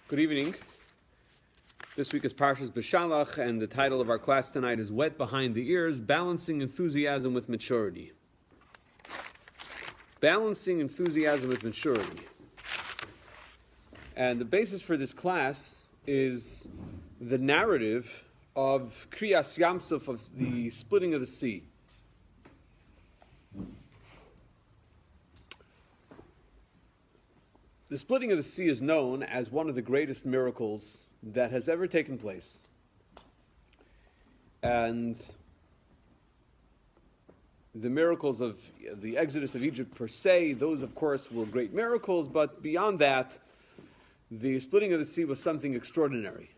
Good evening. This week is Parshas B'Shalach, and the title of our class tonight is Wet Behind the Ears, Balancing Enthusiasm with Maturity. Balancing enthusiasm with maturity. And the basis for this class is the narrative of Kriyas Yamsuf, of the splitting of the sea. The splitting of the sea is known as one of the greatest miracles that has ever taken place. And the miracles of the Exodus of Egypt per se, those of course were great miracles, but beyond that, the splitting of the sea was something extraordinary,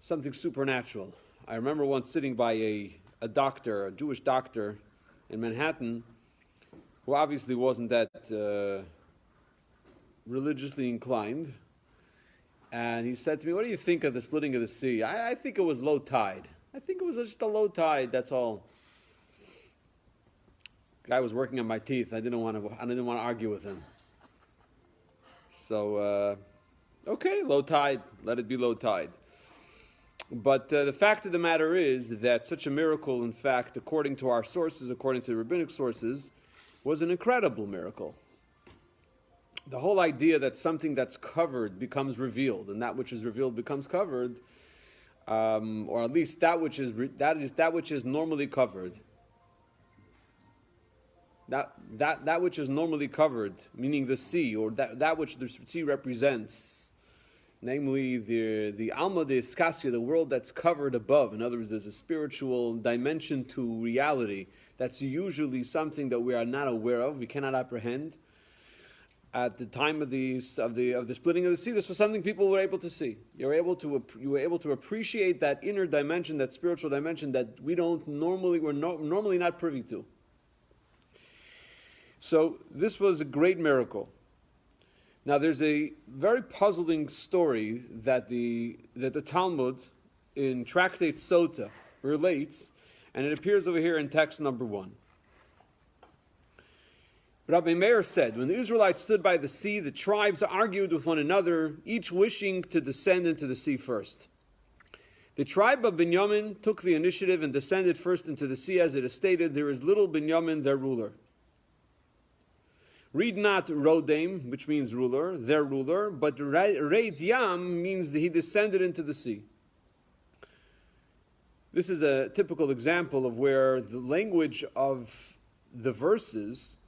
something supernatural. I remember once sitting by a doctor, a Jewish doctor in Manhattan, who obviously wasn't that religiously inclined, and he said to me, "What do you think of the splitting of the sea?" I think it was low tide. I think it was just a low tide, that's all. The guy was working on my teeth. I didn't want to argue with him. So, okay, low tide, let it be low tide. But the fact of the matter is that such a miracle, in fact, according to our sources, according to the rabbinic sources, was an incredible miracle. The whole idea that something that's covered becomes revealed, and that which is revealed becomes covered, or at least that which is normally covered. That which is normally covered, meaning the sea, or that which the sea represents, namely the Alma de Iskasia, the world that's covered above. In other words, there's a spiritual dimension to reality that's usually something that we are not aware of, we cannot apprehend. At the time of the splitting of the sea, this was something people were able to see. You were able to appreciate that inner dimension, that spiritual dimension that we're normally not privy to. So this was a great miracle. Now there's a very puzzling story that the Talmud in Tractate Sota relates, and it appears over here in text number 1. Rabbi Meir said, when the Israelites stood by the sea, the tribes argued with one another, each wishing to descend into the sea first. The tribe of Binyamin took the initiative and descended first into the sea, as it is stated, there is little Binyamin, their ruler. Read not Rodem, which means ruler, their ruler, but Reit Yam means that he descended into the sea. This is a typical example of where the language of the verses,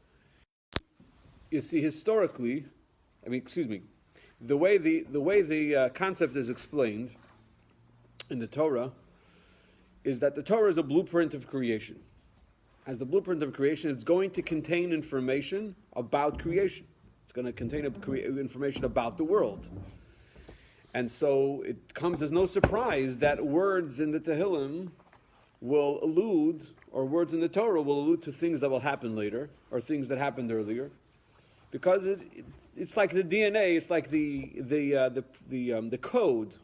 you see, historically, the way the concept is explained in the Torah is that the Torah is a blueprint of creation. As the blueprint of creation, it's going to contain information about creation. It's going to contain information about the world. And so it comes as no surprise that words in the Tehillim will allude, or words in the Torah will allude to things that will happen later, or things that happened earlier. Because it's like the DNA, it's like the code.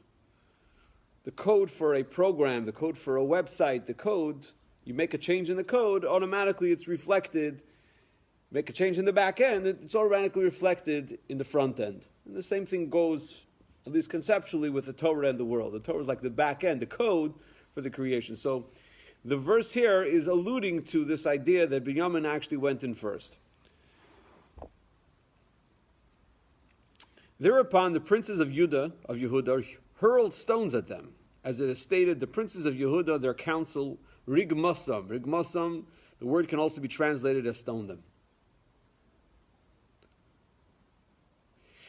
The code for a program, the code for a website, the code, you make a change in the code, automatically it's reflected. Make a change in the back end, it's automatically reflected in the front end. And the same thing goes, at least conceptually, with the Torah and the world. The Torah is like the back end, the code for the creation. So the verse here is alluding to this idea that Binyamin actually went in first. Thereupon the princes of Yehuda hurled stones at them. As it is stated, the princes of Yehuda, their council, rigmasam. Rigmasam, the word can also be translated as stone them.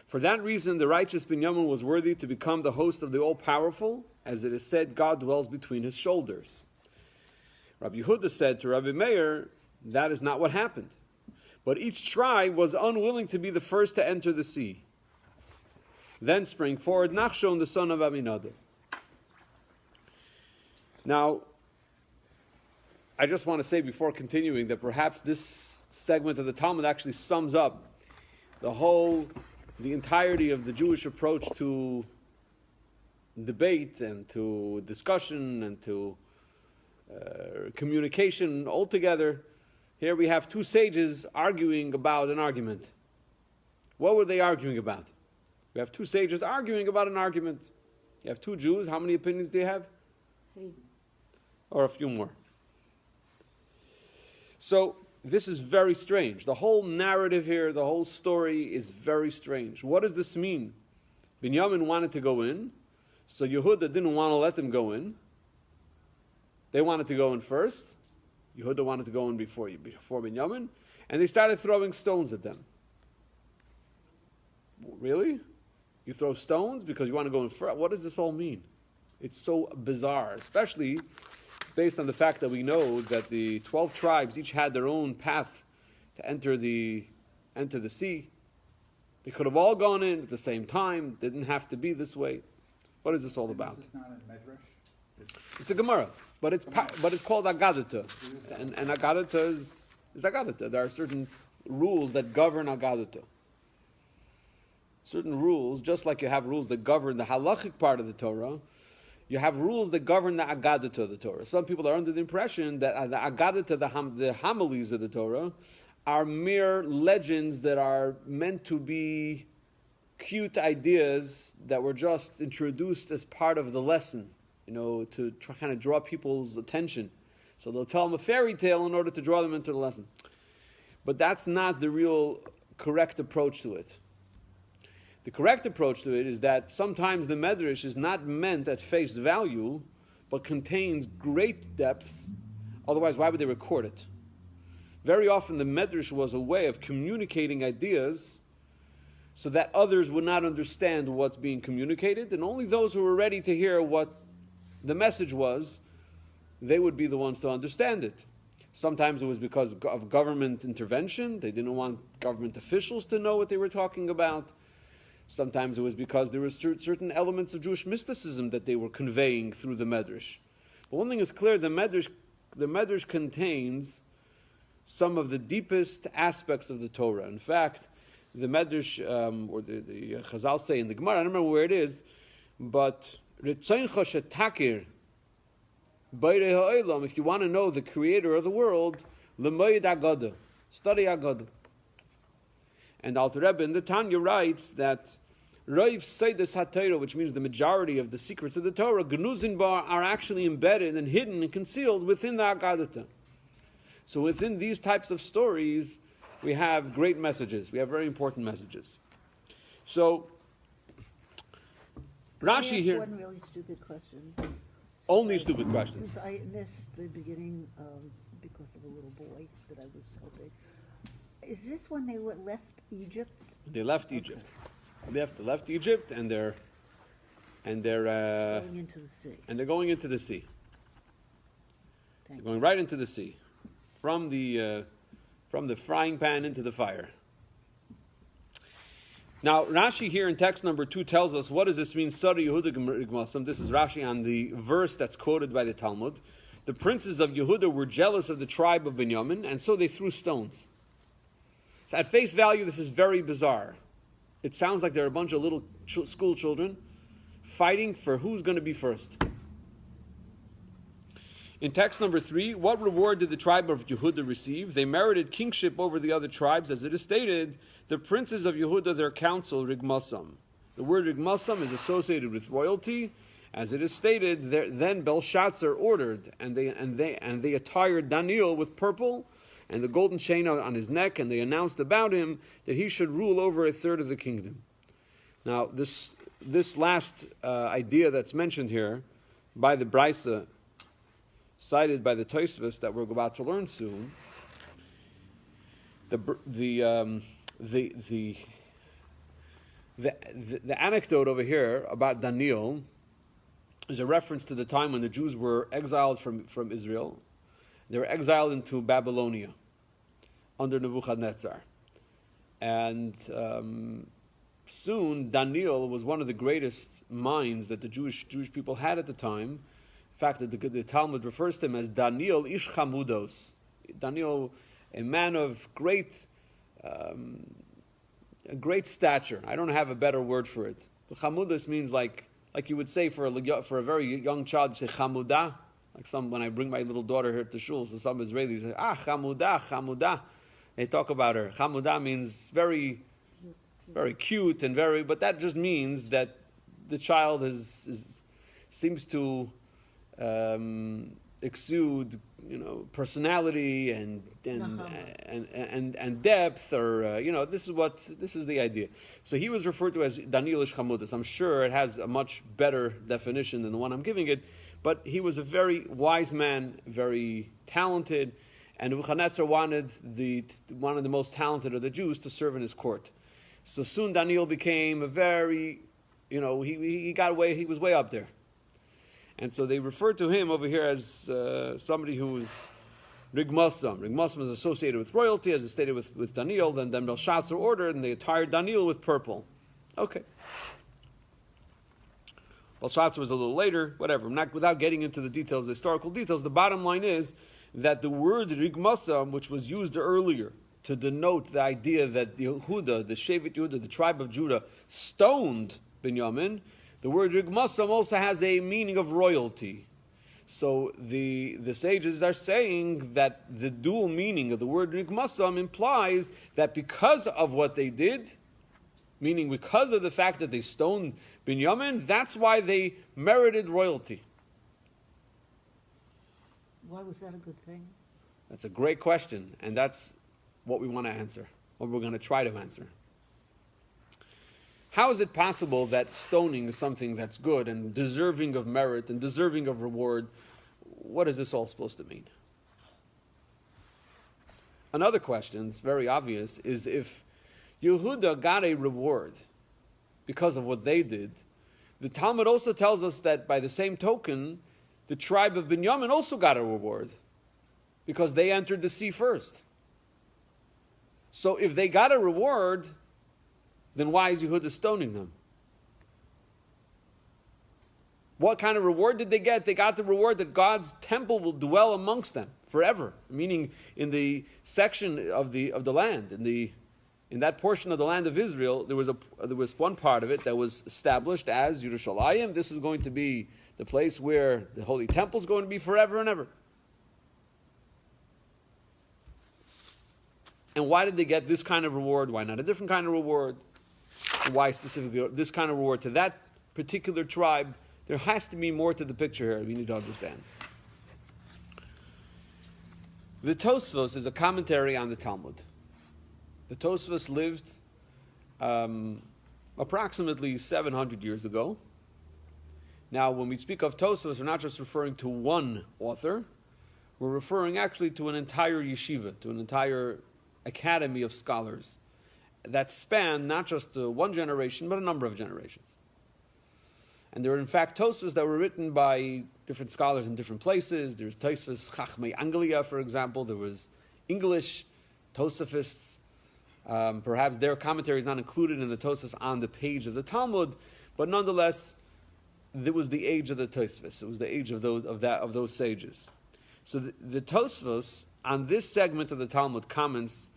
For that reason, the righteous Binyamin was worthy to become the host of the all-powerful. As it is said, God dwells between his shoulders. Rabbi Yehuda said to Rabbi Meir, that is not what happened. But each tribe was unwilling to be the first to enter the sea. Then sprang forward Nachshon, the son of Aminadab. Now, I just want to say before continuing that perhaps this segment of the Talmud actually sums up the entirety of the Jewish approach to debate and to discussion and to communication altogether. Here we have two sages arguing about an argument. What were they arguing about? You have two sages arguing about an argument. You have two Jews. How many opinions do you have? 3. Or a few more. So this is very strange. The whole narrative here, the whole story is very strange. What does this mean? Binyamin wanted to go in, so Yehuda didn't want to let them go in. They wanted to go in first. Yehuda wanted to go in before Binyamin, and they started throwing stones at them. Really? You throw stones because you want to go in first? What does this all mean? It's so bizarre, especially based on the fact that we know that the 12 tribes each had their own path to enter the sea. They could have all gone in at the same time. Didn't have to be this way. What is this all about? This is not a medrash. It's a Gemara, but it's called Agadata, and Agadata is Agadata. There are certain rules that govern Agadata. Certain rules, just like you have rules that govern the halachic part of the Torah, you have rules that govern the Agadata of the Torah. Some people are under the impression that the Agadata, the homilies of the Torah, are mere legends that are meant to be cute ideas that were just introduced as part of the lesson, to try, kind of draw people's attention. So they'll tell them a fairy tale in order to draw them into the lesson. But that's not the real correct approach to it. The correct approach to it is that sometimes the Medrash is not meant at face value, but contains great depths. Otherwise, why would they record it? Very often the Medrash was a way of communicating ideas so that others would not understand what's being communicated, and only those who were ready to hear what the message was, they would be the ones to understand it. Sometimes it was because of government intervention. They didn't want government officials to know what they were talking about. Sometimes it was because there were certain elements of Jewish mysticism that they were conveying through the Medrash. But one thing is clear, the Medrash contains some of the deepest aspects of the Torah. In fact, the Medrash, or the Chazal say in the Gemara, I don't remember where it is, but if you want to know the creator of the world, study Agada. And Alter Rebbe in the Tanya writes that Roiv Seidus HaTorah, which means the majority of the secrets of the Torah, Gnuzin Bar, are actually embedded and hidden and concealed within the Agadata. So within these types of stories, we have great messages. We have very important messages. So Rashi here. One really stupid question. Only stupid questions. Since I missed the beginning because of a little boy that I was helping. Is this when they left Egypt? They left Egypt. They left Egypt, and they're going into the sea. And they're going into the sea. They're going right into the sea, from the frying pan into the fire. Now Rashi here in text number 2 tells us, what does this mean? Sari Yehuda G'masam. This is Rashi on the verse that's quoted by the Talmud. The princes of Yehuda were jealous of the tribe of Binyamin, and so they threw stones. So at face value, this is very bizarre. It sounds like there are a bunch of little school children fighting for who's going to be first. In text number 3, what reward did the tribe of Yehuda receive? They merited kingship over the other tribes. As it is stated, the princes of Yehuda, their council, Rigmasam. The word Rigmasam is associated with royalty. As it is stated, then Belshazzar ordered, and they attired Daniel with purple and the golden chain on his neck, and they announced about him that he should rule over a third of the kingdom. Now, this last idea that's mentioned here by the Brisa, cited by the Tosfos that we're about to learn soon, the anecdote over here about Daniel is a reference to the time when the Jews were exiled from Israel. They were exiled into Babylonia under Nebuchadnezzar. And soon Daniel was one of the greatest minds that the Jewish people had at the time. In fact, the Talmud refers to him as Daniel Ish Chamudos. Daniel, a man of great stature. I don't have a better word for it. But Chamudos means like you would say for a very young child, you say Chamudah. When I bring my little daughter here to shul, so some Israelis say, Chamudah, Chamudah. They talk about her. Chamudah means very very cute and but that just means that the child seems to exude, personality and depth, or this is the idea. So he was referred to as Danielish Chamudis. I'm sure it has a much better definition than the one I'm giving it, but he was a very wise man, very talented, and Nebuchadnezzar wanted the most talented of the Jews to serve in his court. So soon Daniel became a very, he got away, he was way up there. And so they referred to him over here as somebody who was Rigmasam. Rigmasam is associated with royalty, as is stated with Daniel. Then Belshazzar ordered, and they attired Daniel with purple. Okay. Belshazzar was a little later, whatever. Without getting into the details, the historical details, the bottom line is that the word Rigmasam, which was used earlier to denote the idea that Yehuda, the Shevet Yehuda, the tribe of Judah, stoned Binyamin, the word Rigmasam also has a meaning of royalty. So the sages are saying that the dual meaning of the word Rigmasam implies that because of what they did, meaning because of the fact that they stoned Binyamin, that's why they merited royalty. Why was that a good thing? That's a great question, and that's what we want to answer, what we're going to try to answer. How is it possible that stoning is something that's good and deserving of merit and deserving of reward? What is this all supposed to mean? Another question, it's very obvious, is if Yehuda got a reward because of what they did, the Talmud also tells us that by the same token, the tribe of Binyamin also got a reward because they entered the sea first. So if they got a reward, then why is Yehuda stoning them? What kind of reward did they get? They got the reward that God's temple will dwell amongst them forever. Meaning, in the section of the land, in that portion of the land of Israel, there was one part of it that was established as Yerushalayim. This is going to be the place where the Holy Temple is going to be forever and ever. And why did they get this kind of reward? Why not a different kind of reward? Why specifically this kind of reward to that particular tribe? There has to be more to the picture here we need to understand. The Tosfos is a commentary on the Talmud. The Tosfos lived approximately 700 years ago. Now, when we speak of Tosfos, we're not just referring to one author. We're referring actually to an entire yeshiva, to an entire academy of scholars that span not just one generation, but a number of generations. And there are, in fact, Tosfos that were written by different scholars in different places. There's Tosfos Chachmei Anglia, for example. There was English Tosafists. Perhaps their commentary is not included in the Tosfos on the page of the Talmud, but nonetheless, it was the age of the Tosfos. It was the age of those sages. So the Tosfos on this segment of the Talmud comments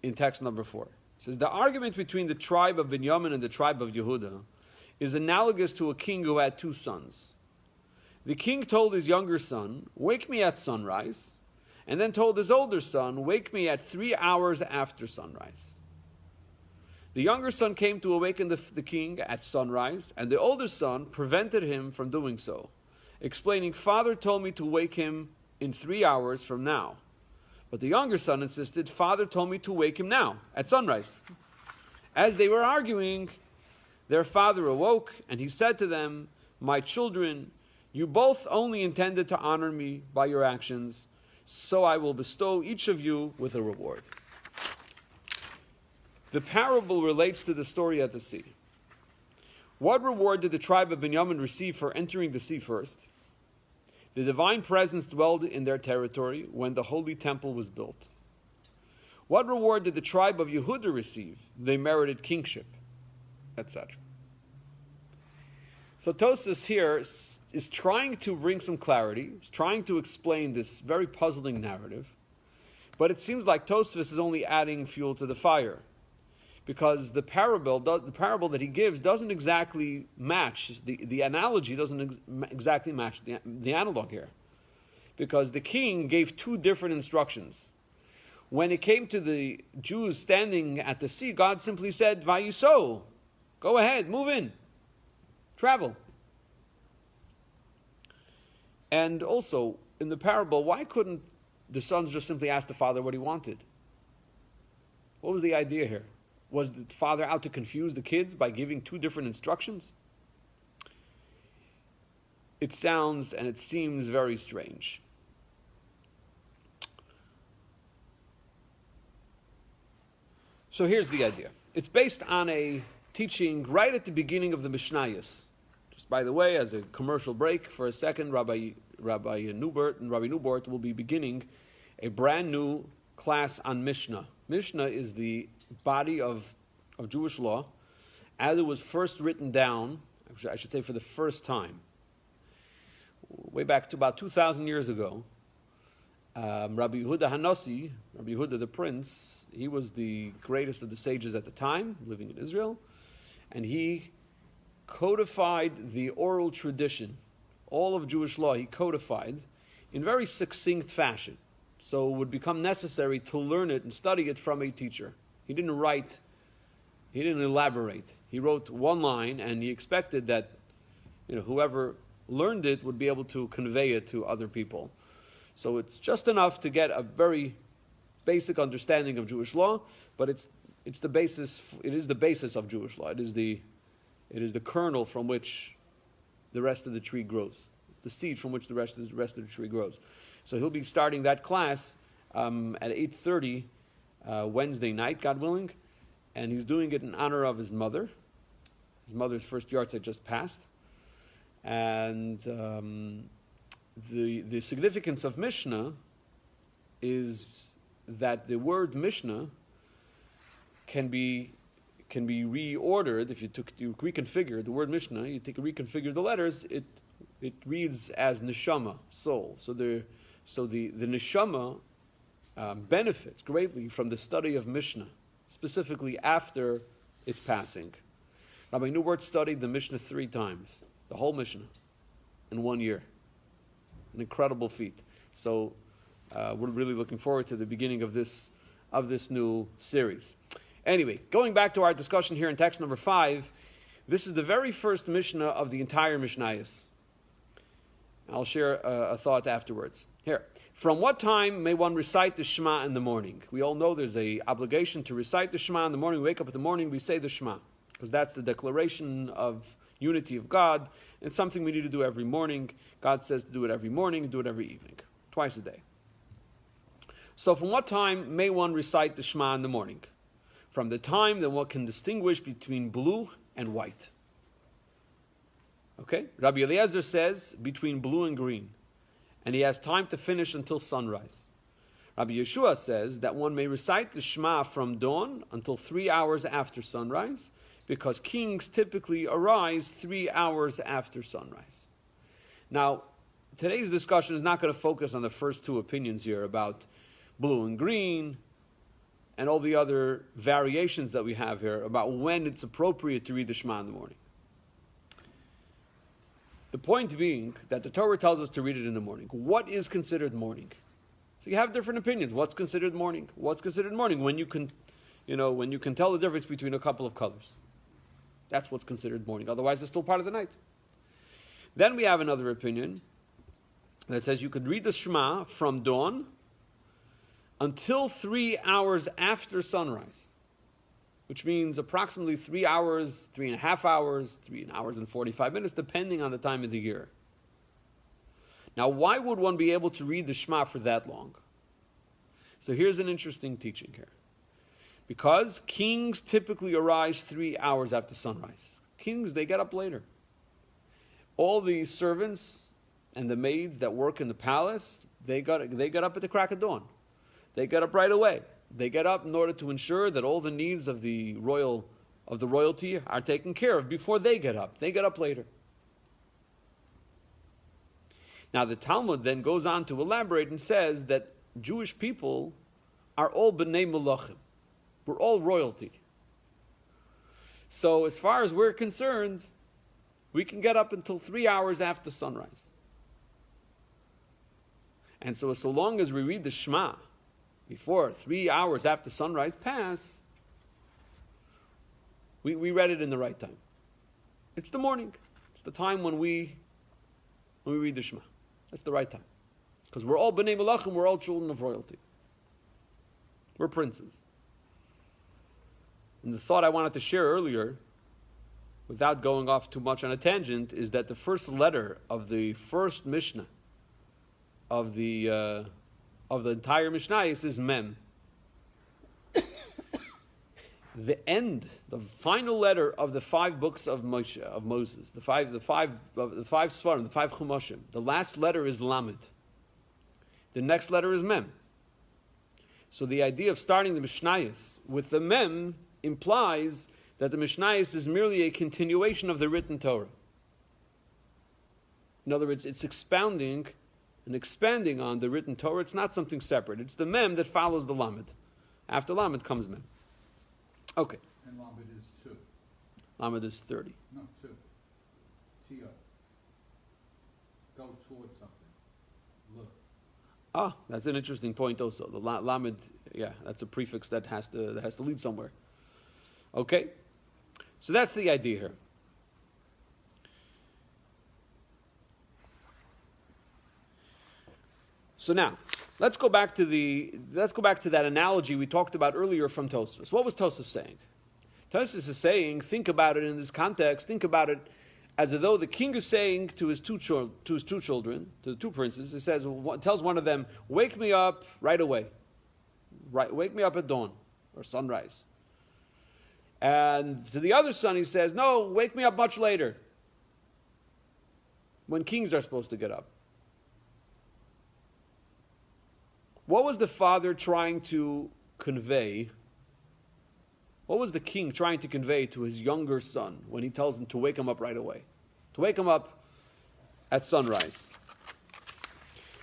in text number 4. It says, the argument between the tribe of Binyamin and the tribe of Yehuda is analogous to a king who had 2 sons. The king told his younger son, "Wake me at sunrise," and then told his older son, "Wake me at 3 hours after sunrise." The younger son came to awaken the king at sunrise, and the older son prevented him from doing so, explaining, "Father told me to wake him in 3 hours from now." But the younger son insisted, "Father told me to wake him now, at sunrise." As they were arguing, their father awoke, and he said to them, "My children, you both only intended to honor me by your actions, so I will bestow each of you with a reward." The parable relates to the story at the sea. What reward did the tribe of Binyamin receive for entering the sea first? The divine presence dwelled in their territory when the holy temple was built. What reward did the tribe of Yehuda receive? They merited kingship, etc. So Tosfos here is trying to bring some clarity, is trying to explain this very puzzling narrative, but it seems like Tosfos is only adding fuel to the fire, because the parable that he gives doesn't exactly match, the analogy doesn't exactly match the analog here, because the king gave 2 different instructions. When it came to the Jews standing at the sea, God simply said, Vayiso, go ahead, move in, travel. And also, in the parable, why couldn't the sons just simply ask the father what he wanted? What was the idea here? Was the father out to confuse the kids by giving two different instructions? It sounds and it seems very strange. So here's the idea. It's based on a teaching right at the beginning of the Mishnayos. Just by the way, as a commercial break for a second, Rabbi Newbert will be beginning a brand new class on Mishnah. Mishnah is the body of Jewish law as it was first written down, I should say for the first time, way back to about 2,000 years ago. Rabbi Yehuda Hanassi, Rabbi Yehuda the prince, he was the greatest of the sages at the time, living in Israel, and he codified the oral tradition. All of Jewish law he codified in very succinct fashion. So it would become necessary to learn it and study it from a teacher. He didn't write, he didn't elaborate. He wrote one line and he expected that whoever learned it would be able to convey it to other people. So it's just enough to get a very basic understanding of Jewish law, but it's the basis. It is the basis of Jewish law. It is the kernel from which the rest of the tree grows, the seed from which the rest of the tree grows. So he'll be starting that class at 8:30 Wednesday night, God willing, and he's doing it in honor of his mother. His mother's first yahrzeit just passed, and the significance of Mishnah is that the word Mishnah can be reordered. If you reconfigure the word Mishnah, reconfigure the letters, it reads as neshama, soul. So the neshama benefits greatly from the study of Mishnah, specifically after its passing. Rabbi Newbert studied the Mishnah 3 times, the whole Mishnah, in 1 year. An incredible feat. So we're really looking forward to the beginning of this new series. Anyway, going back to our discussion here in text number 5, this is the very first Mishnah of the entire Mishnayos. I'll share a thought afterwards. Here, from what time may one recite the Shema in the morning? We all know there's an obligation to recite the Shema in the morning. We wake up in the morning, we say the Shema, because that's the declaration of unity of God. It's something we need to do every morning. God says to do it every morning, do it every evening, twice a day. So from what time may one recite the Shema in the morning? From the time that one can distinguish between blue and white. Okay? Rabbi Eliezer says between blue and green. And he has time to finish until sunrise. Rabbi Yeshua says that one may recite the Shema from dawn until 3 hours after sunrise, because kings typically arise 3 hours after sunrise. Now, today's discussion is not going to focus on the first two opinions here about blue and green and all the other variations that we have here about when it's appropriate to read the Shema in the morning. The point being that the Torah tells us to read it in the morning. What is considered morning? So you have different opinions. What's considered morning? What's considered morning? When you can tell the difference between a couple of colors. That's what's considered morning. Otherwise, it's still part of the night. Then we have another opinion that says you could read the Shema from dawn until 3 hours after sunrise, which means approximately 3 hours, 3.5 hours, 3 hours and 45 minutes, depending on the time of the year. Now, why would one be able to read the Shema for that long? So here's an interesting teaching here. Because kings typically arise 3 hours after sunrise. Kings, they get up later. All the servants and the maids that work in the palace, they get up at the crack of dawn. They get up right away. They get up in order to ensure that all the needs of the royalty are taken care of before they get up. They get up later. Now the Talmud then goes on to elaborate and says that Jewish people are all b'nei melachim. We're all royalty. So as far as we're concerned, we can get up until 3 hours after sunrise. And so long as we read the Shema before 3 hours after sunrise pass, we read it in the right time. It's the morning. It's the time when we read the Shema. That's the right time. Because we're all B'nai Melachim, we're all children of royalty. We're princes. And the thought I wanted to share earlier, without going off too much on a tangent, is that the first letter of the first Mishnah of the entire Mishnayos is Mem. The final letter of the 5 books of Moses, the five Svarim, the 5 Chumashim, the last letter is Lamed. The next letter is Mem. So the idea of starting the Mishnayos with the Mem implies that the Mishnayos is merely a continuation of the written Torah. In other words, it's expounding and expanding on the written Torah. It's not something separate. It's the Mem that follows the Lamed. After Lamed comes Mem. Okay. And Lamed is 2. Lamed is 30. No, 2. It's T-O. Go towards something. Look. Ah, that's an interesting point also. The Lamed, yeah, that's a prefix that has to lead somewhere. Okay. So that's the idea here. So now, let's go back to that analogy we talked about earlier from Tosfos. What was Tosfos saying? Tosfos is saying, think about it in this context. Think about it as though the king is saying to his two children, to the 2 princes. He says, tells one of them, "Wake me up right away. Right, wake me up at dawn or sunrise." And to the other son, he says, "No, wake me up much later, when kings are supposed to get up." What was the father trying to convey? What was the king trying to convey to his younger son when he tells him to wake him up right away? To wake him up at sunrise.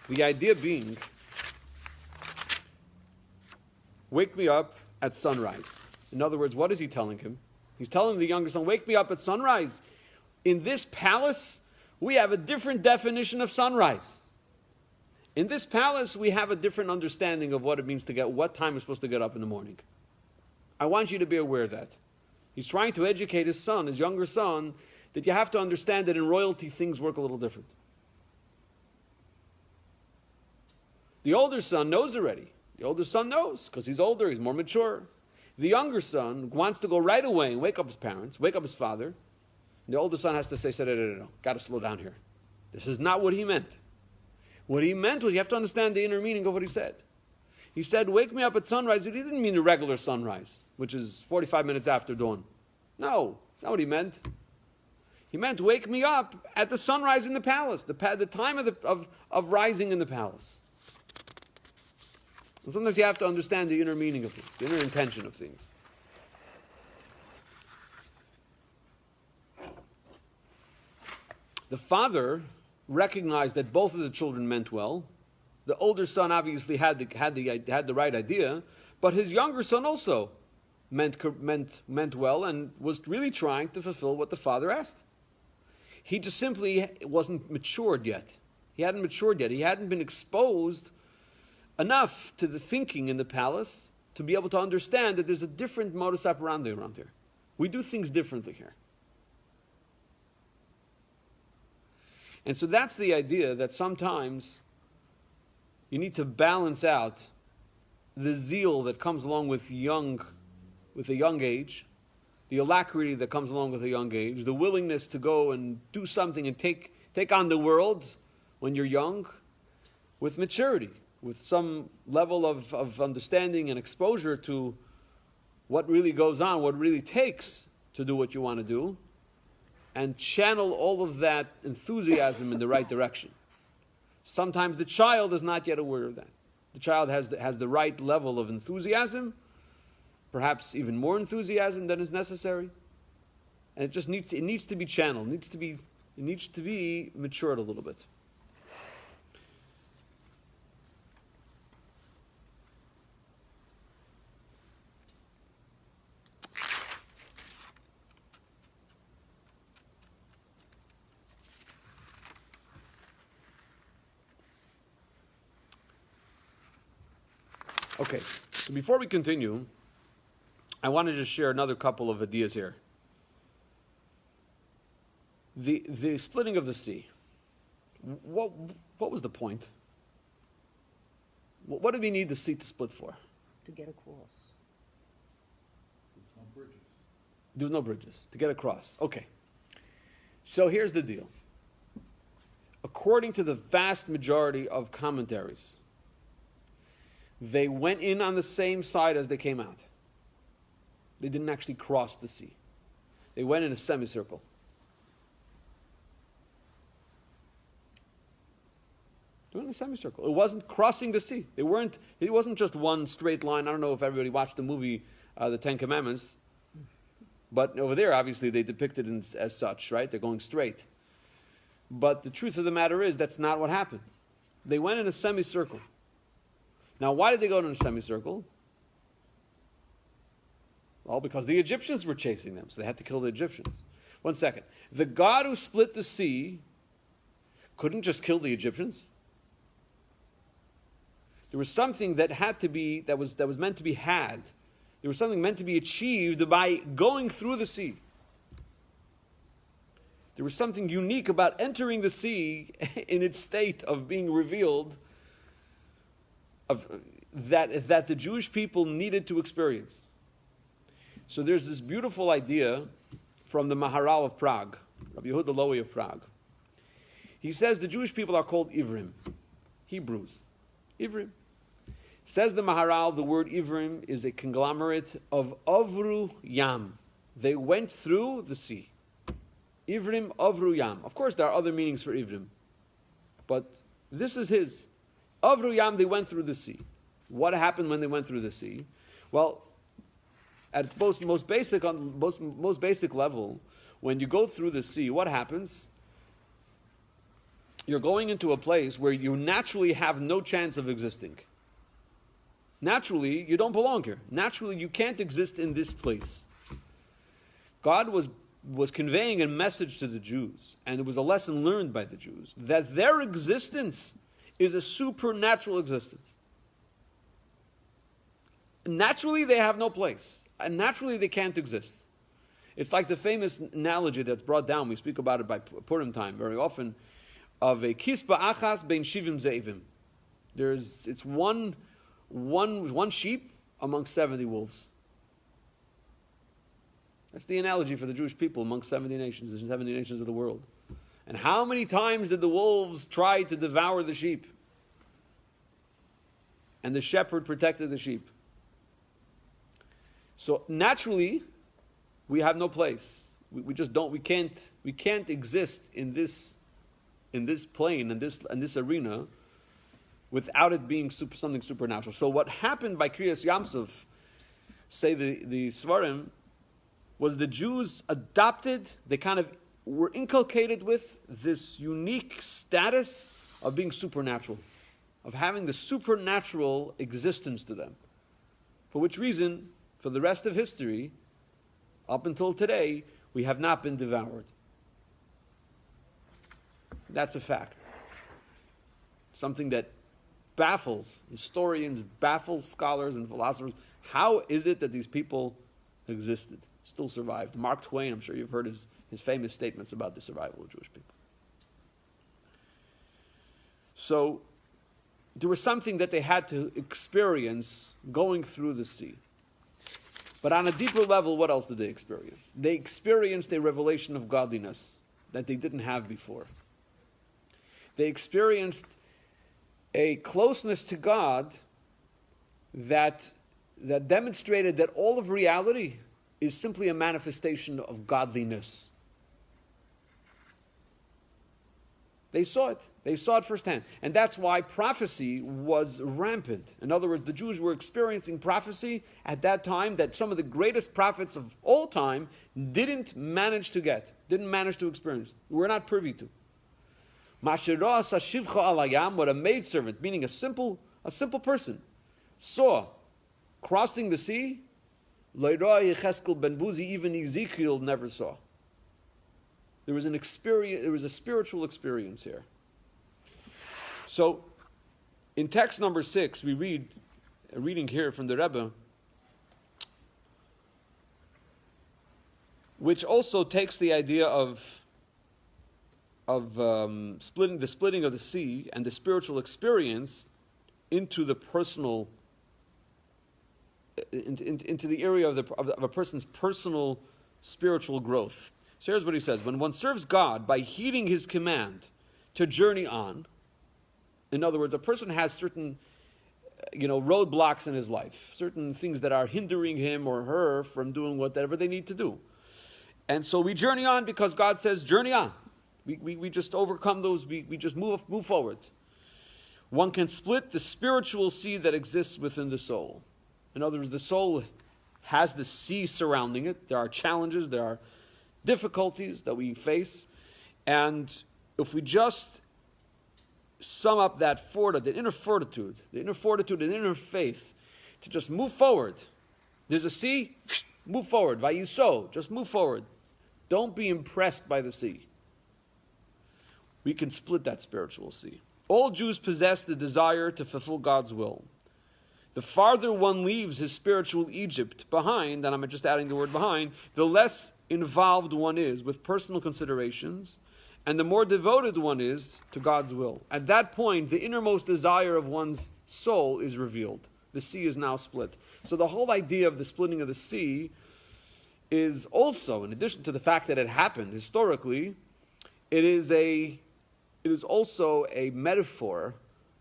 The idea being, wake me up at sunrise. In other words, what is he telling him? He's telling the younger son, wake me up at sunrise. In this palace, we have a different definition of sunrise. In this palace, we have a different understanding of what it means to what time we're supposed to get up in the morning. I want you to be aware of that. He's trying to educate his son, his younger son, that you have to understand that in royalty things work a little different. The older son knows already. The older son knows, because he's older, he's more mature. The younger son wants to go right away and wake up his parents, wake up his father. And the older son has to say, no, got to slow down here. This is not what he meant. What he meant was you have to understand the inner meaning of what he said. He said, wake me up at sunrise. He didn't mean the regular sunrise, which is 45 minutes after dawn. No, that's not what he meant. He meant wake me up at the sunrise in the palace, the time of rising in the palace. And sometimes you have to understand the inner meaning of things, the inner intention of things. The father recognized that both of the children meant well. The older son obviously had the right idea, but his younger son also meant well and was really trying to fulfill what the father asked. He just simply wasn't matured yet. He hadn't matured yet. He hadn't been exposed enough to the thinking in the palace to be able to understand that there's a different modus operandi around here. We do things differently here. And so that's the idea, that sometimes you need to balance out the zeal that comes along with a young age, the alacrity that comes along with a young age, the willingness to go and do something and take on the world when you're young, with maturity, with some level of understanding and exposure to what really goes on, what really takes to do what you want to do, and channel all of that enthusiasm in the right direction. Sometimes the child is not yet aware of that. The child has the right level of enthusiasm, perhaps even more enthusiasm than is necessary, and it needs to be channeled. It needs to be matured a little bit. Okay, so before we continue, I want to just share another couple of ideas here. The splitting of the sea. What was the point? What did we need the sea to split for? To get across. There's no bridges. There were no bridges to get across. Okay. So here's the deal. According to the vast majority of commentaries, they went in on the same side as they came out. They didn't actually cross the sea. They went in a semicircle. They went in a semicircle. It wasn't crossing the sea. It wasn't just one straight line. I don't know if everybody watched the movie, The Ten Commandments. But over there, obviously, they depicted it as such, right? They're going straight. But the truth of the matter is, that's not what happened. They went in a semicircle. Now, why did they go in a semicircle? Well, because the Egyptians were chasing them, so they had to kill the Egyptians. One second. The God who split the sea couldn't just kill the Egyptians. There was something that had to be, that was meant to be had. There was something meant to be achieved by going through the sea. There was something unique about entering the sea in its state of being revealed, that the Jewish people needed to experience. So there's this beautiful idea from the Maharal of Prague, Rabbi Yehuda Lowy of Prague. He says the Jewish people are called Ivrim, Hebrews. Ivrim. Says the Maharal, the word Ivrim is a conglomerate of Avru Yam. They went through the sea. Ivrim, Avru Yam. Of course, there are other meanings for Ivrim, but this is his. Avru Yam, they went through the sea. What happened when they went through the sea? Well, at its most basic level, when you go through the sea, what happens? You're going into a place where you naturally have no chance of existing. Naturally, you don't belong here. Naturally, you can't exist in this place. God was conveying a message to the Jews, and it was a lesson learned by the Jews, that their existence is a supernatural existence. Naturally, they have no place. And naturally, they can't exist. It's like the famous analogy that's brought down, we speak about it by Purim time very often, of a kispa achas bein shivim zeivim. It's one sheep amongst 70 wolves. That's the analogy for the Jewish people amongst 70 nations, the 70 nations of the world. And how many times did the wolves try to devour the sheep? And the shepherd protected the sheep. So naturally, we have no place. We just don't. We can't exist in this plane, in this arena, without it being something supernatural. So what happened by Kriyas Yamsuf, say the Svarim, was the Jews adopted. They kind of were inculcated with this unique status of being supernatural, of having the supernatural existence to them. For which reason, for the rest of history, up until today, we have not been devoured. That's a fact. Something that baffles historians, baffles scholars and philosophers. How is it that these people existed, still survived? Mark Twain, I'm sure you've heard his famous statements about the survival of Jewish people. So, there was something that they had to experience going through the sea. But on a deeper level, what else did they experience? They experienced a revelation of godliness that they didn't have before. They experienced a closeness to God that demonstrated that all of reality is simply a manifestation of godliness. They saw it. They saw it firsthand. And that's why prophecy was rampant. In other words, the Jews were experiencing prophecy at that time that some of the greatest prophets of all time didn't manage to experience. We're not privy to. What a maidservant, meaning a simple person, saw crossing the sea, even Ezekiel never saw. There was an experience. There was a spiritual experience here. So, in text number 6, we read reading here from the Rebbe, which also takes the idea of splitting of the sea and the spiritual experience into the personal, into the area of a person's personal spiritual growth. So here's what he says: when one serves God by heeding His command to journey on, in other words, a person has certain roadblocks in his life, certain things that are hindering him or her from doing whatever they need to do. And so we journey on because God says, journey on. We just overcome those, we just move forward. One can split the spiritual sea that exists within the soul. In other words, the soul has the sea surrounding it. There are challenges, there are difficulties that we face. And if we just sum up that the inner fortitude and inner faith to just move forward. There's a sea, move forward. Vayiso, just move forward. Don't be impressed by the sea. We can split that spiritual sea. All Jews possess the desire to fulfill God's will. The farther one leaves his spiritual Egypt behind, and I'm just adding the word behind, the less involved one is with personal considerations, and the more devoted one is to God's will. At that point, the innermost desire of one's soul is revealed. The sea is now split. So the whole idea of the splitting of the sea is also, in addition to the fact that it happened historically, it is also a metaphor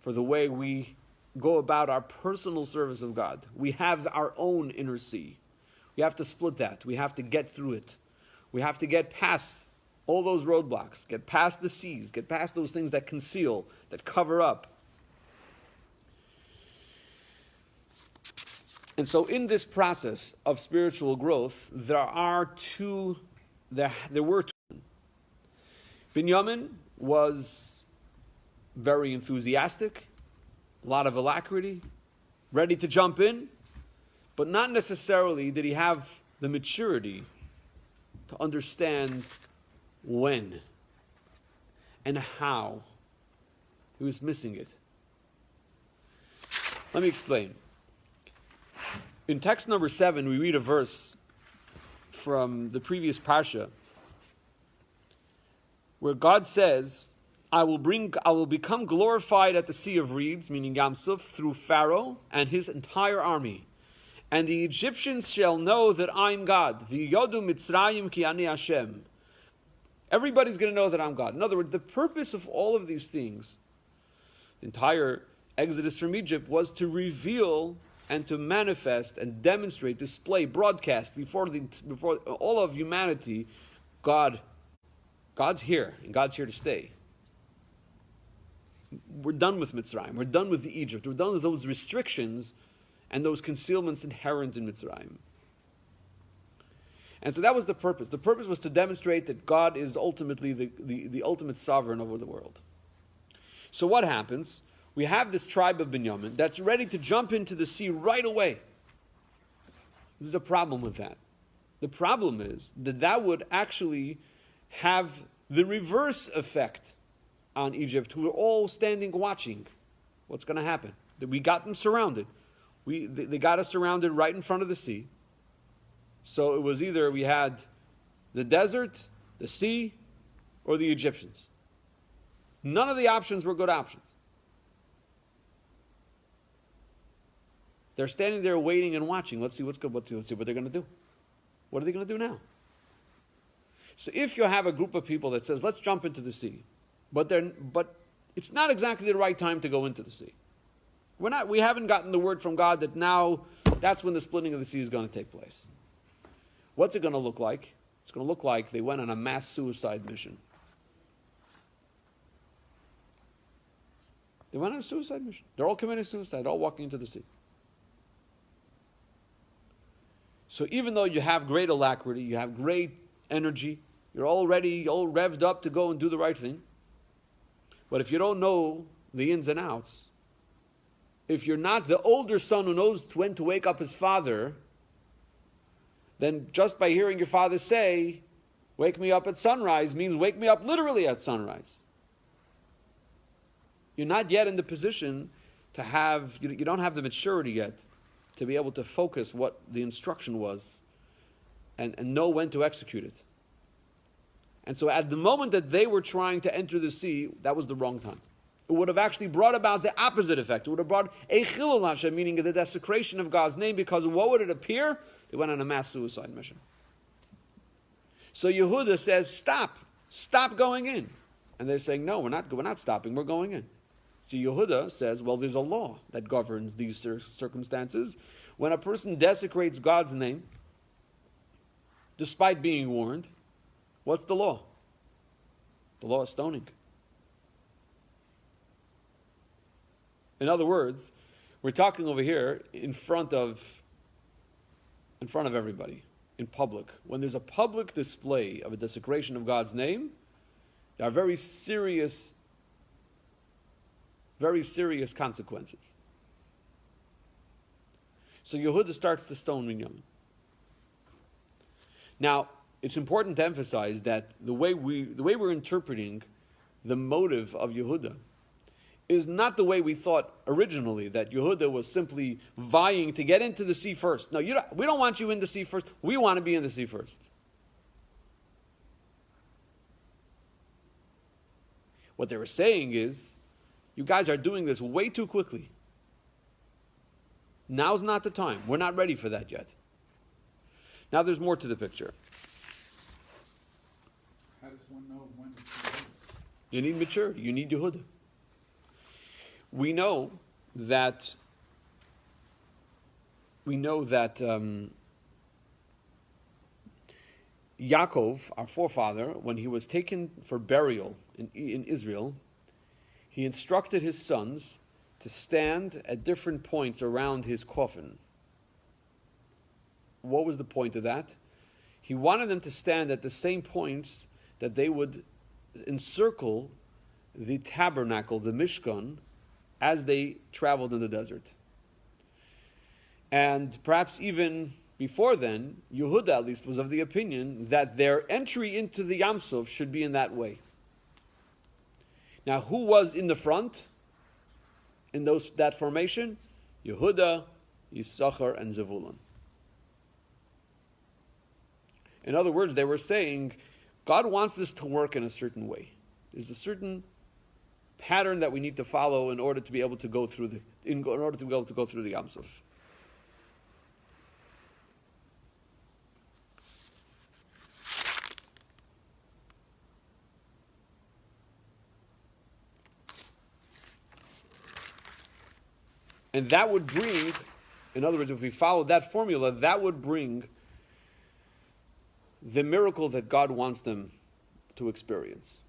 for the way we go about our personal service of God. We have our own inner sea. We have to split that. We have to get through it. We have to get past all those roadblocks, get past the seas, get past those things that conceal, that cover up. And so in this process of spiritual growth, there were two. Binyamin was very enthusiastic, a lot of alacrity, ready to jump in, but not necessarily did he have the maturity to understand when and how. He was missing it. Let me explain. In text number 7, we read a verse from the previous Parsha where God says, I will become glorified at the Sea of Reeds, meaning Yam Suf, through Pharaoh and his entire army. And the Egyptians shall know that I'm God. V'yodu Mitzrayim ki ani Hashem. Everybody's going to know that I'm God. In other words, the purpose of all of these things, the entire exodus from Egypt, was to reveal and to manifest and demonstrate, display, broadcast before all of humanity, God's here, and God's here to stay. We're done with Mitzrayim. We're done with Egypt. We're done with those restrictions and those concealments inherent in Mitzrayim. And so that was the purpose. The purpose was to demonstrate that God is ultimately the ultimate sovereign over the world. So what happens? We have this tribe of Binyamin that's ready to jump into the sea right away. There's a problem with that. The problem is that would actually have the reverse effect on Egypt, who are all standing watching what's going to happen. That we got them surrounded. They got us surrounded right in front of the sea. So it was either we had the desert, the sea, or the Egyptians. None of the options were good options. They're standing there waiting and watching. Let's see what's good. Let's see what they're going to do. What are they going to do now? So if you have a group of people that says, let's jump into the sea, but it's not exactly the right time to go into the sea. We haven't gotten the word from God that now that's when the splitting of the sea is going to take place. What's it going to look like? It's going to look like they went on a mass suicide mission. They went on a suicide mission. They're all committing suicide, all walking into the sea. So even though you have great alacrity, you have great energy, you're all ready, all revved up to go and do the right thing, but if you don't know the ins and outs, if you're not the older son who knows when to wake up his father, then just by hearing your father say, wake me up at sunrise, means wake me up literally at sunrise. You're not yet in the position to have, you don't have the maturity yet to be able to focus what the instruction was and know when to execute it. And so at the moment that they were trying to enter the sea, that was the wrong time. It would have actually brought about the opposite effect. It would have brought a chilul Hashem, meaning the desecration of God's name, because what would it appear? They went on a mass suicide mission. So Yehuda says, stop going in. And they're saying, no, we're not stopping, we're going in. So Yehuda says, well, there's a law that governs these circumstances. When a person desecrates God's name, despite being warned, what's the law? The law is stoning. In other words, we're talking over here in front of everybody, in public. When there's a public display of a desecration of God's name, there are very serious consequences. So Yehuda starts to stone Binyamin. Now, it's important to emphasize that the way we're interpreting the motive of Yehuda is not the way we thought originally, that Yehuda was simply vying to get into the sea first. No, we don't want you in the sea first. We want to be in the sea first. What they were saying is, you guys are doing this way too quickly. Now's not the time. We're not ready for that yet. Now there's more to the picture. How does one know when it's serious? You need maturity. You need Yehuda. We know that Yaakov, our forefather, when he was taken for burial in Israel, he instructed his sons to stand at different points around his coffin. What was the point of that? He wanted them to stand at the same points that they would encircle the tabernacle, the Mishkan, as they traveled in the desert. And perhaps even before then, Yehuda at least was of the opinion that their entry into the Yam Suf should be in that way. Now, who was in the front in that formation? Yehuda, Yisachar, and Zevulun. In other words, they were saying, God wants this to work in a certain way. There's a certain pattern that we need to follow in order to be able to go through the Yam Suf. And that would bring, in other words, if we followed that formula, that would bring the miracle that God wants them to experience.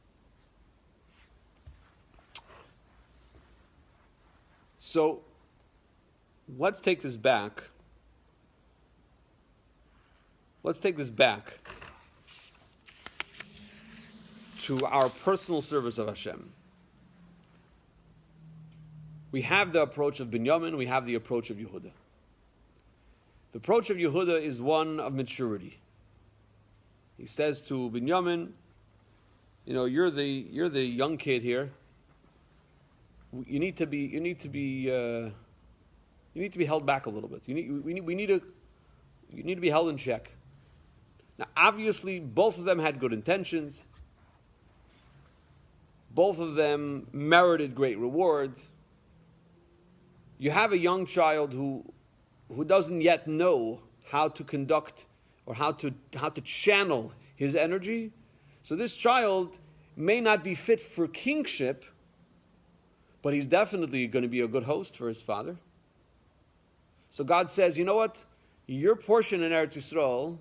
So, let's take this back. Let's take this back to our personal service of Hashem. We have the approach of Binyamin, we have the approach of Yehuda. The approach of Yehuda is one of maturity. He says to Binyamin, you're the young kid here. You need to be held back a little bit. You need to be held in check. Now, obviously, both of them had good intentions. Both of them merited great rewards. You have a young child who doesn't yet know how to conduct or how to channel his energy. So this child may not be fit for kingship, but he's definitely going to be a good host for his father. So God says, you know what? Your portion in Eretz Yisrael,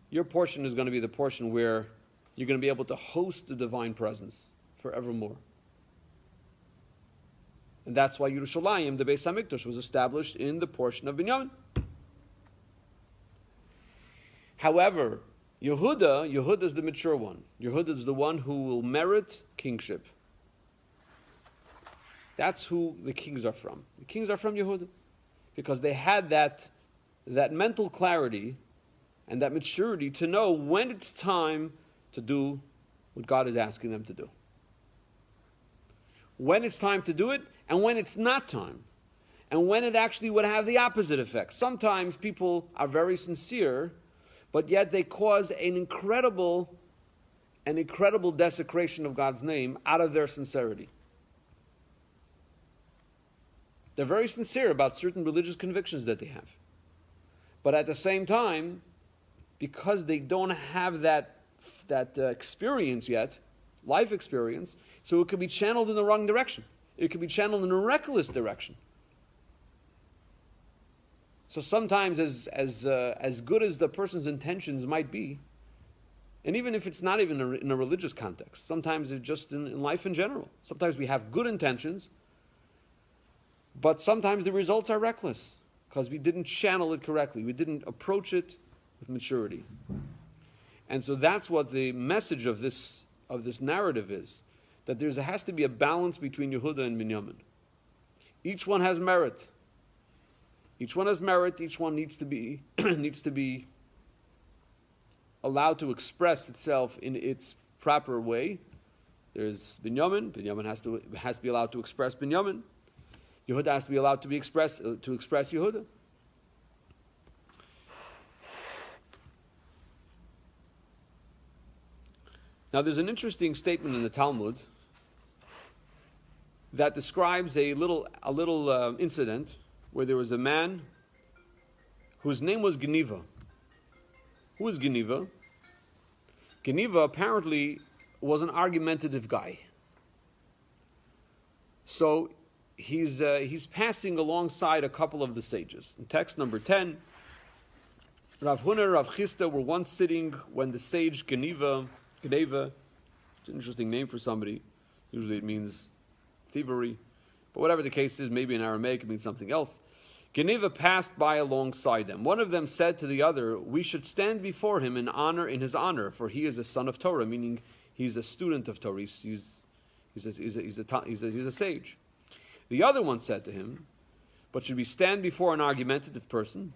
your portion is going to be the portion where you're going to be able to host the divine presence forevermore. And that's why Yerushalayim, the Beis HaMikdash, was established in the portion of Binyamin. However, Yehuda is the mature one. Yehuda is the one who will merit kingship. That's who the kings are from. The kings are from Yehuda. Because they had that mental clarity and that maturity to know when it's time to do what God is asking them to do. when it's time to do it and when it's not time, and when it actually would have the opposite effect. Sometimes people are very sincere, but yet they cause an incredible desecration of God's name out of their sincerity. They're very sincere about certain religious convictions that they have. But at the same time, because they don't have that experience yet, life experience, so it could be channeled in the wrong direction. It could be channeled in a reckless direction. So sometimes as good as the person's intentions might be, and even if it's not even in a religious context, sometimes it's just in life in general. Sometimes we have good intentions, but sometimes the results are reckless because we didn't channel it correctly. We didn't approach it with maturity. And so that's what the message of this narrative is, that there has to be a balance between Yehuda and Binyamin. Each one has merit. Each one has merit. Each one needs to be allowed to express itself in its proper way. There's Binyamin. Binyamin has to be allowed to express Binyamin. Yehuda has to be allowed to express Yehuda. Now, there's an interesting statement in the Talmud that describes a little incident where there was a man whose name was Geniva. Who is Geniva? Geniva apparently was an argumentative guy. So he's passing alongside a couple of the sages. In text number 10, Rav Huna and Rav Chisda were once sitting when the sage Geneva, it's an interesting name for somebody. Usually it means thievery. But whatever the case is, maybe in Aramaic it means something else. Geneva passed by alongside them. One of them said to the other, "We should stand before him in his honor, for he is a son of Torah," meaning he's a student of Torah. He's a sage. The other one said to him, "But should we stand before an argumentative person?"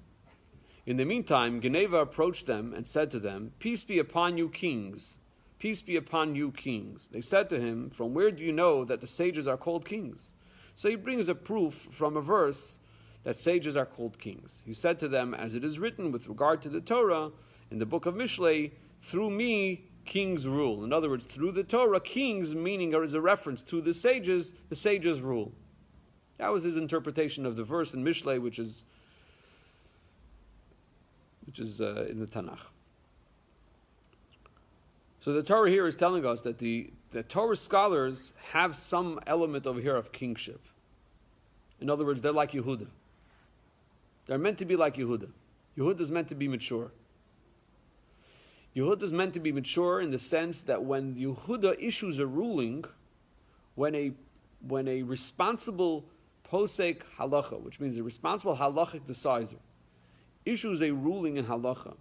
In the meantime, Geneva approached them and said to them, "Peace be upon you, kings. Peace be upon you, kings." They said to him, "From where do you know that the sages are called kings?" So he brings a proof from a verse that sages are called kings. He said to them, "As it is written with regard to the Torah in the book of Mishlei, through me kings rule." In other words, through the Torah, kings meaning is a reference to the sages rule. That was his interpretation of the verse in Mishlei, which is in the Tanakh. So the Torah here is telling us that the Torah scholars have some element over here of kingship. In other words, they're like Yehuda. They're meant to be like Yehuda. Yehuda is meant to be mature. Yehuda is meant to be mature in the sense that when Yehuda issues a ruling, when a responsible posek halacha, which means a responsible halachic decider, issues a ruling in halacha,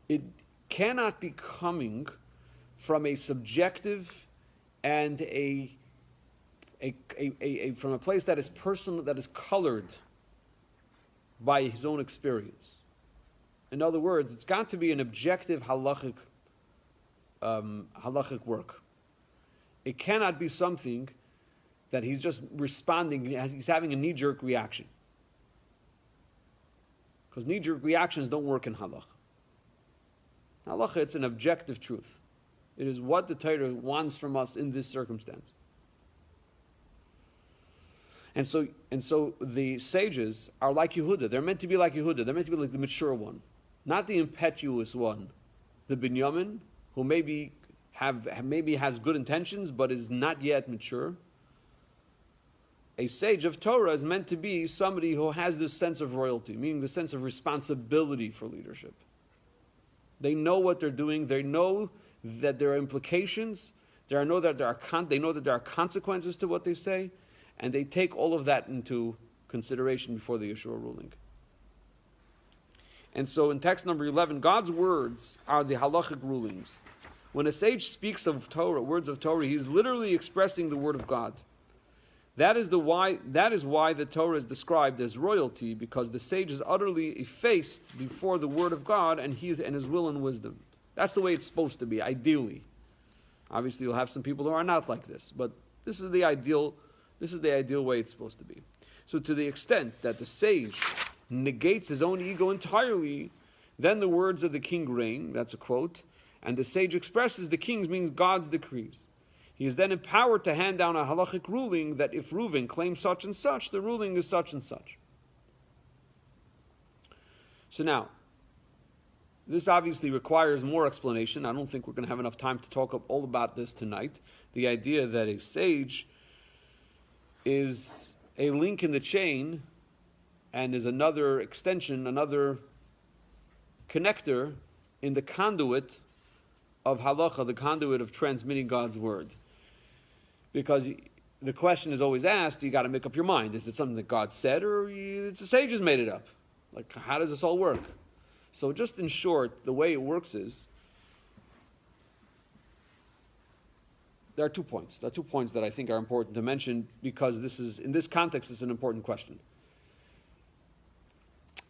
it cannot be coming from a subjective and from a place that is personal, that is colored by his own experience. In other words, it's got to be an objective halachic work. It cannot be something that he's just responding, he's having a knee-jerk reaction. Because knee-jerk reactions don't work in halacha. In halacha, it's an objective truth. It is what the Torah wants from us in this circumstance. And so the sages are like Yehuda. They're meant to be like Yehuda. They're meant to be like the mature one, not the impetuous one, the Binyamin, who maybe has good intentions but is not yet mature. A sage of Torah is meant to be somebody who has this sense of royalty, meaning the sense of responsibility for leadership. They know what they're doing. They know that there are implications. They know that there are consequences to what they say, and they take all of that into consideration before the Yeshua ruling. And so in text number 11, God's words are the halachic rulings. When a sage speaks of Torah, words of Torah, he's literally expressing the word of God. That is why the Torah is described as royalty, because the sage is utterly effaced before the word of God and his will and wisdom. That's the way it's supposed to be, ideally. Obviously, you'll have some people who are not like this, but This is the ideal way it's supposed to be. So to the extent that the sage negates his own ego entirely, then the words of the king reign, that's a quote, and the sage expresses the king's means God's decrees. He is then empowered to hand down a halachic ruling that if Reuven claims such and such, the ruling is such and such. So now, this obviously requires more explanation. I don't think we're going to have enough time to talk all about this tonight. The idea that a sage is a link in the chain and is another extension, another connector in the conduit of halacha, the conduit of transmitting God's word. Because the question is always asked, you got to make up your mind. Is it something that God said, or it's the sages made it up? Like, how does this all work? So just in short, the way it works is, there are 2 points. There are 2 points that I think are important to mention, because this is, in this context, it's an important question.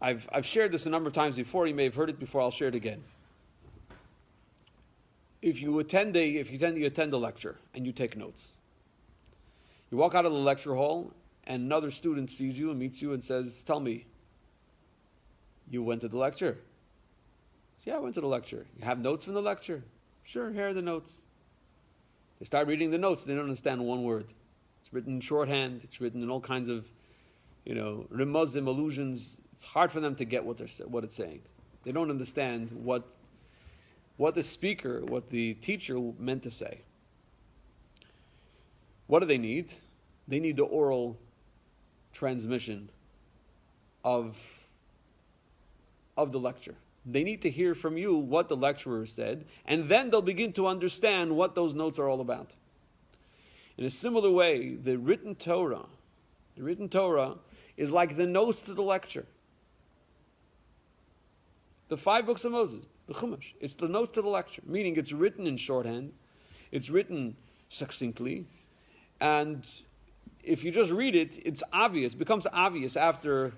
I've shared this a number of times before. You may have heard it before. I'll share it again. If you attend a lecture and you take notes, you walk out of the lecture hall and another student sees you and meets you and says, "Tell me, you went to the lecture?" "Yeah, I went to the lecture." "You have notes from the lecture?" "Sure, here are the notes." They start reading the notes. They don't understand one word. It's written in shorthand. It's written in all kinds of, remuzim, allusions. It's hard for them to get what it's saying. They don't understand what the speaker, what the teacher meant to say. What do they need? They need the oral transmission of the lecture. They need to hear from you what the lecturer said, and then they'll begin to understand what those notes are all about. In a similar way, the written Torah is like the notes to the lecture. The 5 books of Moses, the Chumash, it's the notes to the lecture, meaning it's written in shorthand, it's written succinctly, and if you just read it, it's obvious, becomes obvious after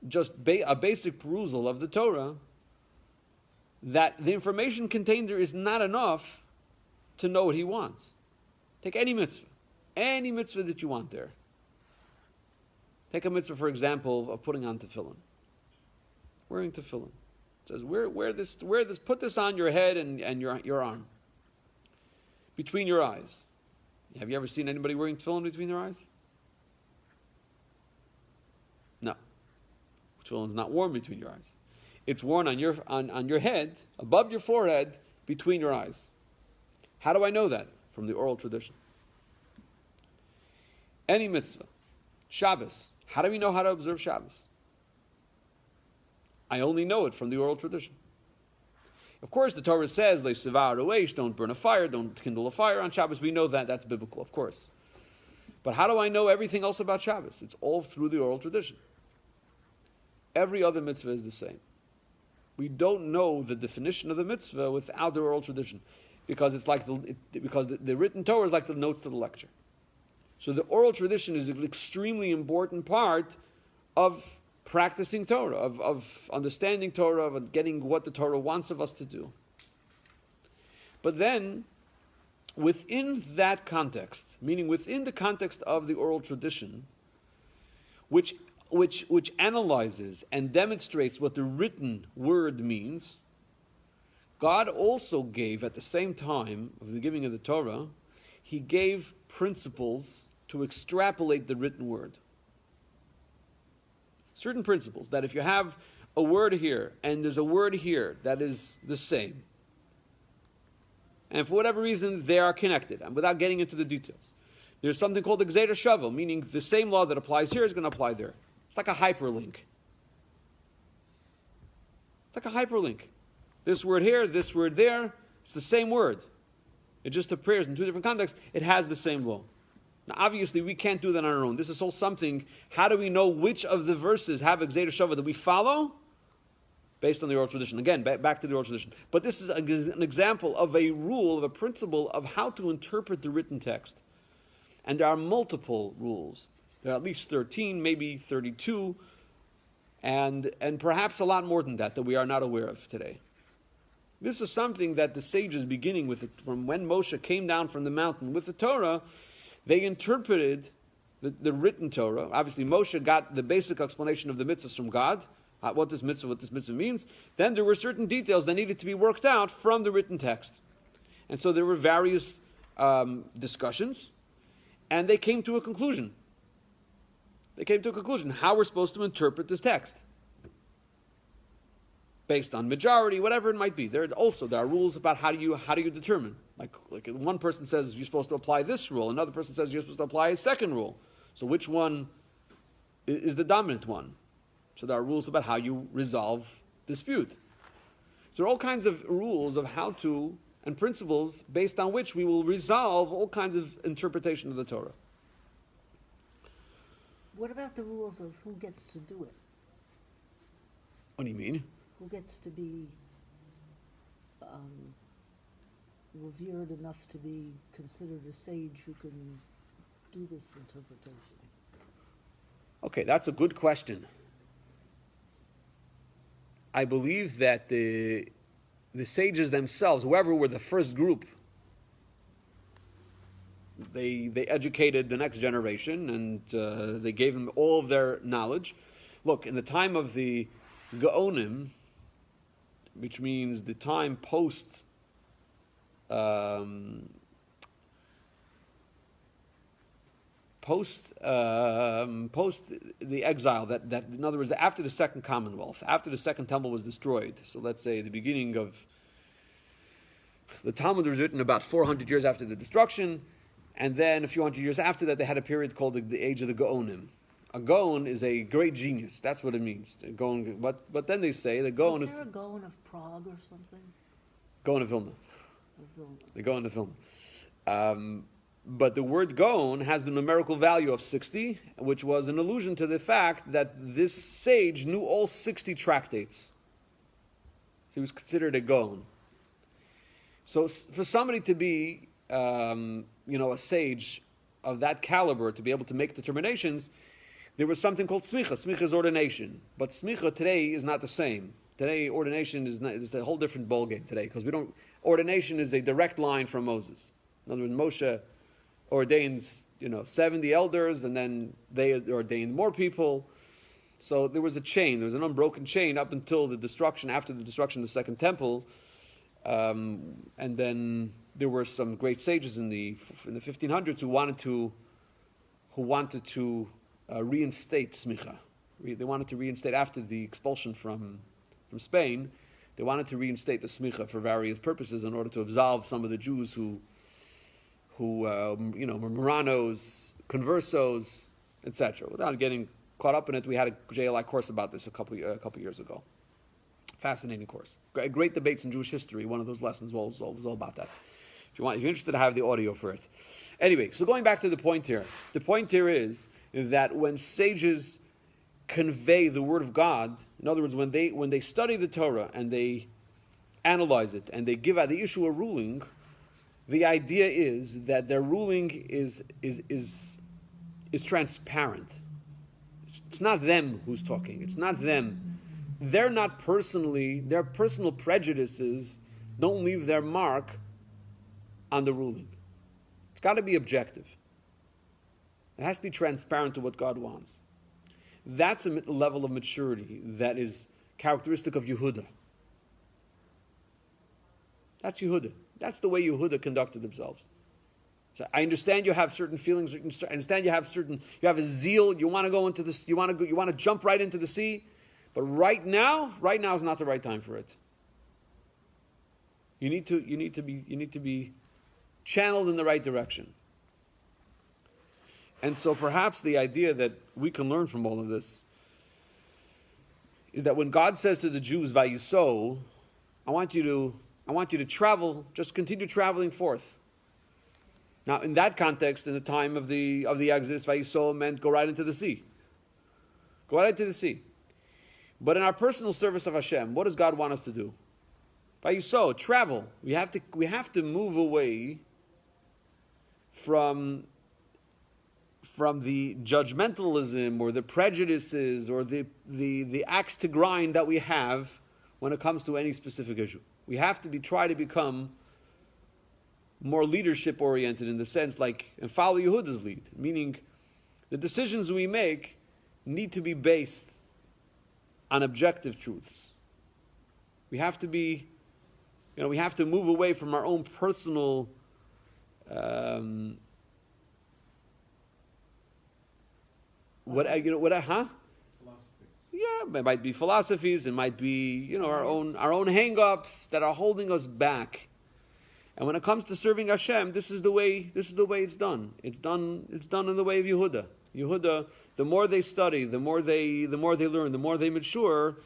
just a basic perusal of the Torah, that the information contained there is not enough to know what he wants. Take any mitzvah that you want there. Take a mitzvah, for example, of putting on tefillin. Wearing tefillin. It says, wear this, put this on your head and your arm. Between your eyes. Have you ever seen anybody wearing tefillin between their eyes? No. Tefillin is not worn between your eyes. It's worn on your head, above your forehead, between your eyes. How do I know that? From the oral tradition. Any mitzvah. Shabbos. How do we know how to observe Shabbos? I only know it from the oral tradition. Of course, the Torah says, don't burn a fire, don't kindle a fire on Shabbos. We know that, that's biblical, of course. But how do I know everything else about Shabbos? It's all through the oral tradition. Every other mitzvah is the same. We don't know the definition of the mitzvah without the oral tradition, because the written Torah is like the notes to the lecture. So the oral tradition is an extremely important part of practicing Torah, of understanding Torah, of getting what the Torah wants of us to do. But then, within that context, meaning within the context of the oral tradition, which analyzes and demonstrates what the written word means, God also gave, at the same time of the giving of the Torah, He gave principles to extrapolate the written word. Certain principles, that if you have a word here and there's a word here that is the same, and for whatever reason they are connected, and without getting into the details, there's something called the Gzeira Shava, meaning the same law that applies here is going to apply there. It's like a hyperlink. It's like a hyperlink. This word here, this word there, it's the same word. It just appears in 2 different contexts. It has the same law. Now, obviously, we can't do that on our own. This is all something. How do we know which of the verses have a Gzeira Shava that we follow? Based on the oral tradition. Again, back to the oral tradition. But this is an example of a rule, of a principle of how to interpret the written text. And there are multiple rules. There are at least 13, maybe 32, and perhaps a lot more than that we are not aware of today. This is something that the sages, beginning with it, from when Moshe came down from the mountain with the Torah, they interpreted the written Torah. Obviously, Moshe got the basic explanation of the mitzvahs from God, what this mitzvah means. Then there were certain details that needed to be worked out from the written text. And so there were various discussions, and they came to a conclusion. How we're supposed to interpret this text. Based on majority, whatever it might be. There are rules about how do you determine. Like one person says you're supposed to apply this rule, another person says you're supposed to apply a second rule. So which one is the dominant one? So there are rules about how you resolve dispute. So there are all kinds of rules of how to, and principles based on which we will resolve all kinds of interpretation of the Torah. What about the rules of who gets to do it? What do you mean? Who gets to be revered enough to be considered a sage who can do this interpretation? Okay, that's a good question. I believe that the sages themselves, whoever were the first group, they educated the next generation and they gave them all of their knowledge. Look, in the time of the Gaonim, which means the time post the exile, that in other words, after the Second Commonwealth, after the Second Temple was destroyed, so let's say the beginning of the Talmud was written about 400 years after the destruction, and then a few hundred years after that they had a period called the Age of the Gaonim. A Gaon is a great genius. That's what it means. Gaon, but then they say the Gaon is... Is there a Gaon of Prague or something? Gaon of Vilna. Of Vilna. The Gaon of Vilna. But the word Gaon has the numerical value of 60, which was an allusion to the fact that this sage knew all 60 tractates. So he was considered a Gaon. So for somebody to be, a sage of that caliber, to be able to make determinations, there was something called smicha. Smicha is ordination. But smicha today is not the same. Today, ordination is a whole different ballgame today, because ordination is a direct line from Moses. In other words, Moshe ordains, 70 elders, and then they ordained more people. So there was a chain, there was an unbroken chain up until the destruction, after the destruction of the Second Temple. And then there were some great sages in the 1500s who wanted to reinstate smicha. They wanted to reinstate, after the expulsion from Spain, they wanted to reinstate the smicha for various purposes in order to absolve some of the Jews who were Moranos, conversos, etc. Without getting caught up in it, we had a JLI course about this a couple years ago. Fascinating course. Great debates in Jewish history. One of those lessons was all about that. If you're interested, I have the audio for it. Anyway, so going back to the point here. The point here is that when sages convey the word of God, in other words, when they study the Torah and they analyze it and they issue a ruling, the idea is that their ruling is transparent. It's not them who's talking. It's not them. They're not their personal prejudices don't leave their mark on the ruling. It's got to be objective. It has to be transparent to what God wants. That's a level of maturity that is characteristic of Yehuda. That's Yehuda. That's the way Yehuda conducted themselves. So I understand you have certain feelings. I understand you have a zeal. You want to go into this. You want to jump right into the sea. But right now is not the right time for it. You need to be channeled in the right direction. And so perhaps the idea that we can learn from all of this is that when God says to the Jews, "Vayiso," I want you to travel, just continue traveling forth. Now, in that context, in the time of the Exodus, "Vayiso" meant go right into the sea. Go right into the sea. But in our personal service of Hashem, what does God want us to do? "Vayiso," travel. We have to move away from the judgmentalism or the prejudices or the axe to grind that we have when it comes to any specific issue. We have to try to become more leadership oriented in the sense and follow Yehuda's lead, meaning the decisions we make need to be based on objective truths. We have to be, we have to move away from our own personal Philosophies. Yeah, it might be philosophies, it might be, our own hang-ups that are holding us back. And when it comes to serving Hashem, this is the way it's done. It's done in the way of Yehuda. Yehuda, the more they study, the more they learn, the more they mature,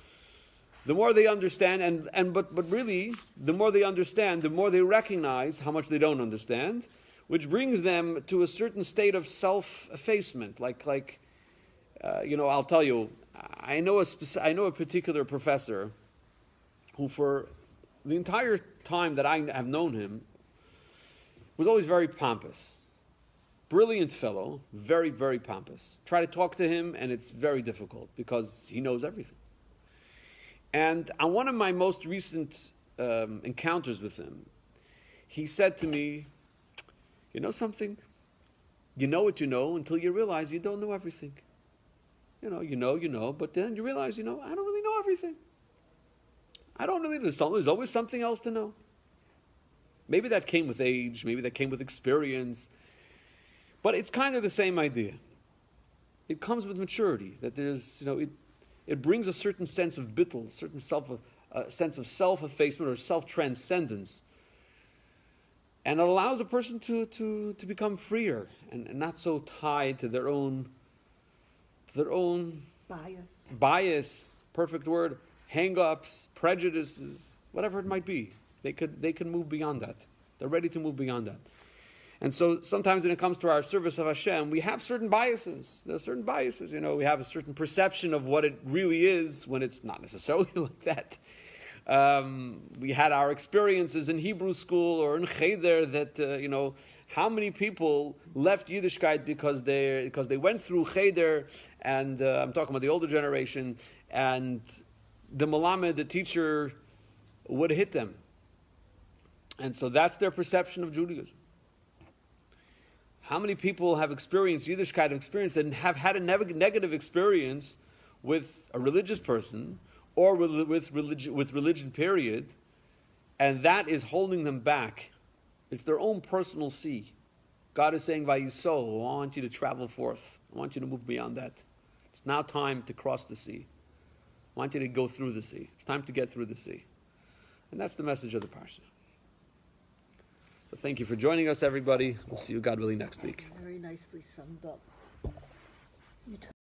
the more they understand, but really, the more they understand, the more they recognize how much they don't understand, which brings them to a certain state of self-effacement. I'll tell you, I know a particular professor who, for the entire time that I have known him, was always very pompous. Brilliant fellow, very, very pompous. Try to talk to him, and it's very difficult because he knows everything. And on one of my most recent encounters with him, he said to me, "You know something? You know what you know until you realize you don't know everything. You know, but then you realize, I don't really know everything. I don't really know. There's always something else to know. Maybe that came with age, maybe that came with experience, but it's kind of the same idea. It comes with maturity, that there's, it brings a certain sense of bittul, a certain sense of self-effacement or self-transcendence. And it allows a person to become freer and not so tied to their own bias, perfect word, hang-ups, prejudices, whatever it might be. They can move beyond that. They're ready to move beyond that. And so sometimes when it comes to our service of Hashem, we have certain biases. There are certain biases, we have a certain perception of what it really is when it's not necessarily like that. We had our experiences in Hebrew school or in Cheder that, how many people left Yiddishkeit because they went through Cheder, and I'm talking about the older generation, and the Melamed, the teacher, would hit them. And so that's their perception of Judaism. How many people have experienced Yiddishkeit and have had a negative experience with a religious person or with religion, period, and that is holding them back. It's their own personal sea. God is saying, Vayiso, I want you to travel forth. I want you to move beyond that. It's now time to cross the sea. I want you to go through the sea. It's time to get through the sea. And that's the message of the Parsha. So thank you for joining us, everybody. We'll see you, God willing, next week. Very nicely summed up.